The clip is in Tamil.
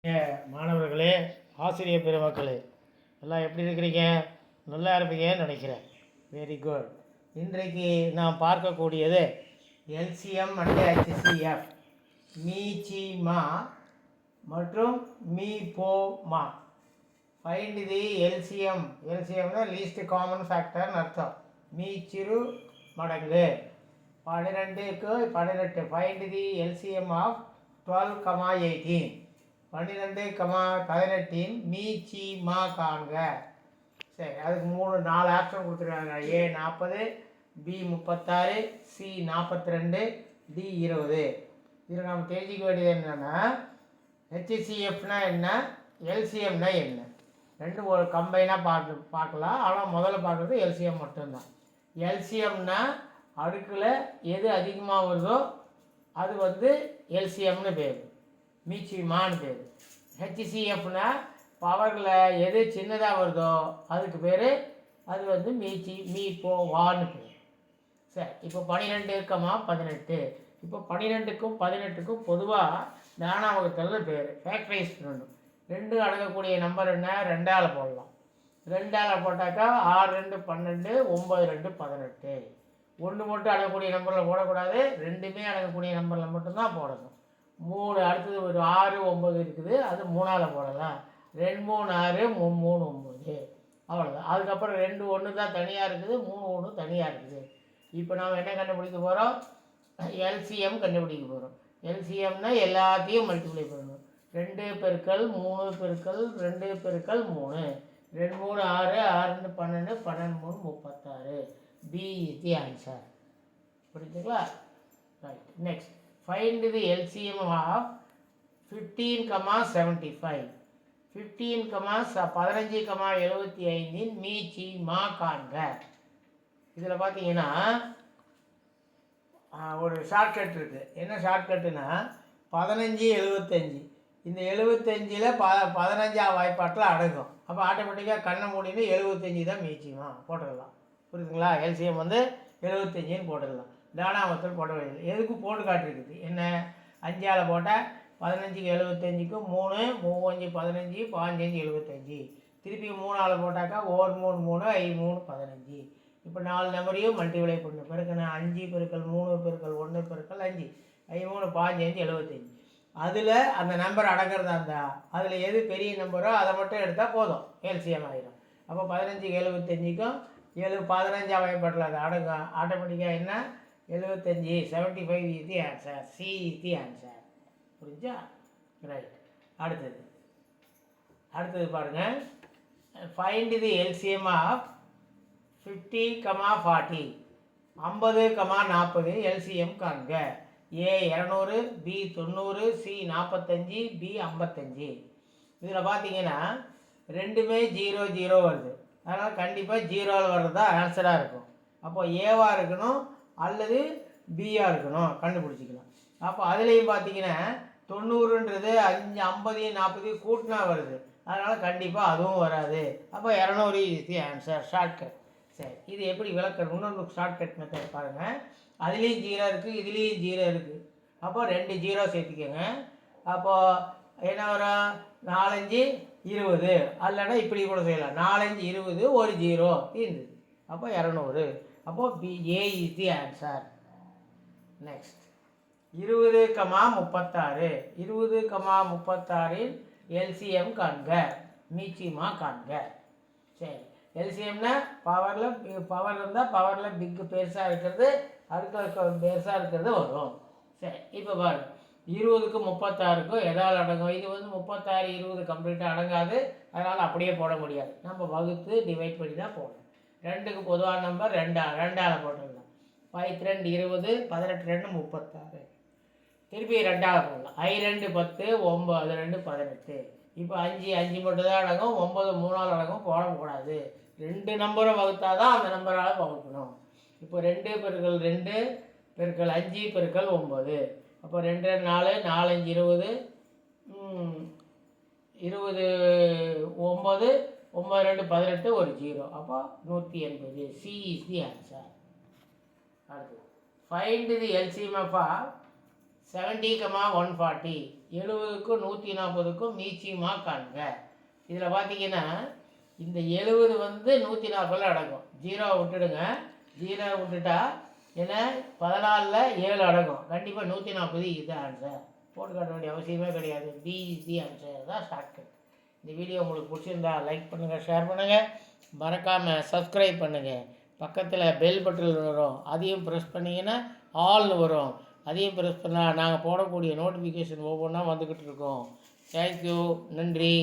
மாணவர்களே, ஆசிரியர் பெருமக்களே, எல்லாம் எப்படி இருக்கிறீங்க? நல்லா இருப்பீங்கன்னு நினைக்கிறேன். Very good. இன்றைக்கு நாம் பார்க்கக்கூடியது எல்சிஎம் அண்ட் ஹெச்சிஎஃப், மீச்சிமா மற்றும் மீபோமா. Find the LCM. எல்சிஎம்னா லீஸ்ட் காமன் ஃபேக்டர்னு அர்த்தம். மீச்சிறு மடங்கு 12க்கு 18. Find the LCM of 12, 18. 12, 18 மீச்சிமா காண்க. சரி, அதுக்கு 4 ஆப்ஷன் கொடுத்துருக்காங்க. A 40, B 36, C 42, D 20. இதில் நம்ம தெரிஞ்சிக்க வேண்டியது என்னென்னா, ஹெச்சிஎஃப்னா என்ன, எல்சிஎம்னா என்ன, ரெண்டும் ஒரு கம்பைனாக பார்க்கலாம். ஆனால் முதல்ல பார்க்குறது எல்சிஎம் மட்டும்தான். எல்சிஎம்னா அடுக்கில் எது அதிகமாக வருதோ அது எல்சிஎம்னு பேர், மீச்சிமான்னு பேர். ஹெச்சிஎஃப்னா பவரில் எது சின்னதாக வருதோ அதுக்கு பேர், அது மீபோவான்னு பேர். சரி, இப்போ 12, 18. இப்போ 12க்கும் 18க்கும் பொதுவாக தானாவகத்தில் பேர் ஃபேக்டரைஸ் பண்ணணும். 2 அடங்கக்கூடிய நம்பர் என்ன, 2ஆல் போடலாம். 2ஆல் போட்டாக்கா 6, 2, 12, 9, 2, 18. 1 மட்டும் அடங்கக்கூடிய நம்பரில் போடக்கூடாது, 2மே அடங்கக்கூடிய நம்பரில் மட்டும்தான் போடணும். 3 அடுத்தது ஒரு 6, 9 இருக்குது, அது 3ஆல் போடலாம். 2, 3, 6, 3, 9, அவ்வளோதான். அதுக்கப்புறம் 2, 1 தான் தனியாக இருக்குது, 3, 1 தனியாக இருக்குது. இப்போ நாம் என்ன கண்டுபிடிக்க போகிறோம், எல்சிஎம் கண்டுபிடிக்க போகிறோம். எல்சிஎம்னா எல்லாத்தையும் மல்டிப்ளை பண்ணணும். 2 பெருக்கல் 3 பெருக்கல் 2 பெருக்கல் 3, 2, 3, 6, 6, 12, 12, 36. B is the answer. புரிஞ்சுங்களா? Right. Next, find the LCM of 15, 75. 15, 15, 75 மீச்சிமா காண்க. இதில் பார்த்தீங்கன்னா ஒரு ஷார்ட்கட் இருக்குது. என்ன ஷார்ட்கட்டுன்னா 15, 75. இந்த 75ல் 15ஆம் வாய்ப்பாட்டில் அடங்கும். அப்போ ஆட்டோமேட்டிக்காக கண்ணை மூடின்னு 75 தான் மீச்சிமா போட்டுடலாம். புரியுதுங்களா? எல்சிஎம் 75ன்னு போட்டுடலாம். தானாவத்தில் போட வேண்டியது. எதுக்கு போட்டு காட்டிருக்குது என்ன, 5ஆல் போட்டால் 15க்கு 75க்கு 3, 3, 5, 15, 15, 75. திருப்பி 3ஆல் போட்டாக்கா 1, 3, 3, 5, 3, 15. இப்போ 4 நம்பரையும் மல்டிப்ளை பண்ணு. பெருக்கணும். 5 பெருக்கல் 3 பெருக்கல் 1 பெருக்கல் 5, 5, 3, 15, 75. அதில் அந்த நம்பர் அடங்கிறதா இருந்தால் அதில் எது பெரிய நம்பரோ அதை மட்டும் எடுத்தால் போதும், எல்சிஎம் ஆகிடும். அப்போ 15க்கு 75க்கும் 15ஆம் வாய்ப்பாட்டில் அது அடங்கும். ஆட்டோமேட்டிக்காக என்ன, 75, 75 is the answer. C is the answer. புரிஞ்சா? ரைட். அடுத்தது பாருங்கள். Find the LCM of 50, 40. 50, 40 LCM காண்க. A 200, B 90, C 45, D 55. இதில் பார்த்தீங்கன்னா ரெண்டுமே 0, 0 வருது. அதனால் கண்டிப்பாக 0ஆல் வர்றது தான் ஆன்சராக இருக்கும். அப்போ ஏவாக இருக்கணும் அல்லது பியாக இருக்கணும், கண்டுபிடிச்சிக்கலாம். அப்போ அதுலேயும் பார்த்தீங்கன்னா 90ன்றது 5, 50, 40 கூட்டினா வருது. அதனால் கண்டிப்பாக அதுவும் வராது. அப்போ 200 இஸ் தி ஆன்சர். ஷார்ட்கட். சரி, இது எப்படி விளக்கணும்? இன்னொன்று ஷார்ட்கட் மெத்தட் பாருங்கள். அதுலேயும் 0 இருக்குது, இதுலேயும் 0 இருக்குது. அப்போ 2 0 சேர்த்துக்கோங்க. அப்போது என்ன வரும், 4, 5, 20. அல்லனா இப்படி கூட செய்யலாம். 4, 5, 20, ஒரு 0 இருந்தது. அப்போ 200. அப்போது B, A is the answer. Next, 20, 36. 20, 36 LCM காண்க, மீச்சிமா காண்க. சரி, எல்சிஎம்னா பவர் இருந்தால் பவரில் பிக்கு பெருசாக இருக்கிறது, அடுத்த பெருசாக இருக்கிறது வரும். சரி, இப்போ பாருங்க, 20க்கு 36க்கும் எதால் அடங்கும்? இது 36, 20 கம்ப்ளீட்டாக அடங்காது. அதனால் அப்படியே போட முடியாது. நம்ம வகுத்து டிவைட் பண்ணி தான் போடணும். 2க்கு பொதுவான நம்பர் 2ஆல் போட்டுடலாம். 5, 2, 20, 18, 2, 36. திருப்பி 2ஆல் போடலாம். 5, 2, 10, 9, 2, 18. இப்போ 5, 5 மட்டும் தான் அடங்கும். 9 3ஆல் அடங்கும். போடக்கூடாது. 2 நம்பரை வகுத்தா தான் அந்த நம்பரால் வகுக்கணும். இப்போ 2 பெருக்கல் 2 பெருக்கல் 5 பெருக்கல் 9. அப்போ 2, 4, 4, 5, 20, 20, 9, 9, 2, 18, ஒரு 0. அப்போ 180. C is the answer. அடுத்து, ஃபைண்ட் தி எல்சிஎம் ஆஃப் 70, 140. 70க்கும் 140க்கும் மீச்சியமாக காண்க. இதில் பார்த்தீங்கன்னா இந்த 70 வந்து 140 அடங்கும். 0 விட்டுடுங்க. 0 விட்டுட்டா ஏன்னா 14ல் 7 அடங்கும். கண்டிப்பாக 140 இது ஆன்சர். போட்டு காட்ட வேண்டிய அவசியமே கிடையாது. பி இஸ் தி ஆன்சர் தான் ஷார்ட்கட். இந்த வீடியோ உங்களுக்கு பிடிச்சிருந்தா லைக் பண்ணுங்கள், ஷேர் பண்ணுங்கள், மறக்காமல் சப்ஸ்கிரைப் பண்ணுங்கள். பக்கத்தில் பெல் பட்டன் வரும், அதையும் ப்ரெஸ் பண்ணிங்கன்னா ஆல்னு வரும். அதையும் ப்ரெஸ் பண்ணால் நாங்கள் போடக்கூடிய நோட்டிஃபிகேஷன் ஒவ்வொன்றா வந்துக்கிட்டு இருக்கோம். தேங்க்யூ, நன்றி.